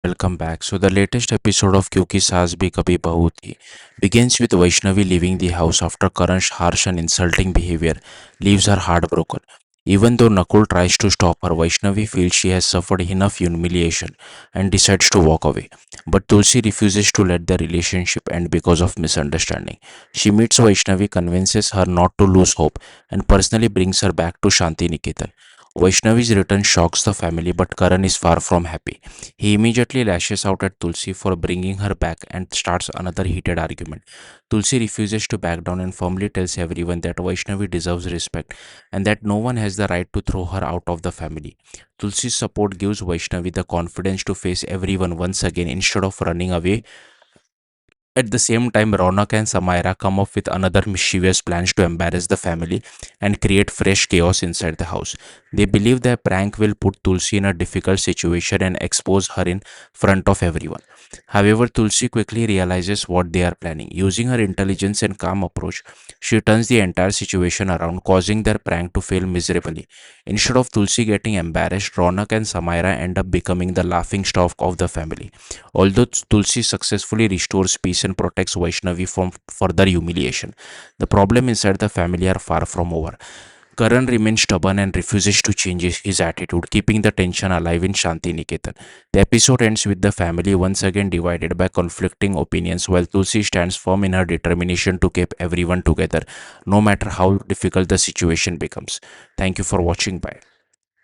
Welcome back. So, the latest episode of Kyunki Saas Bhi Kabhi Bahu Thi begins with Vaishnavi leaving the house after Karan's harsh and insulting behavior leaves her heartbroken. Even though Nakul tries to stop her, Vaishnavi feels she has suffered enough humiliation and decides to walk away. But Tulsi refuses to let the relationship end because of misunderstanding. She meets Vaishnavi, convinces her not to lose hope, and personally brings her back to Shanti Niketan. Vaishnavi's return shocks the family, but Karan is far from happy. He immediately lashes out at Tulsi for bringing her back and starts another heated argument. Tulsi refuses to back down and firmly tells everyone that Vaishnavi deserves respect and that no one has the right to throw her out of the family. Tulsi's support gives Vaishnavi the confidence to face everyone once again instead of running away. At the same time, Ronak and Samaira come up with another mischievous plans to embarrass the family and create fresh chaos inside the house. They believe their prank will put Tulsi in a difficult situation and expose her in front of everyone. However, Tulsi quickly realizes what they are planning. Using her intelligence and calm approach, she turns the entire situation around, causing their prank to fail miserably. Instead of Tulsi getting embarrassed, Ronak and Samaira end up becoming the laughing stock of the family. Although Tulsi successfully restores peace and protects Vaishnavi from further humiliation, the problem inside the family are far from over. Karan remains stubborn and refuses to change his attitude, keeping the tension alive in Shanti Niketan. The episode ends with the family once again divided by conflicting opinions, while Tulsi stands firm in her determination to keep everyone together, no matter how difficult the situation becomes. Thank you for watching. Bye.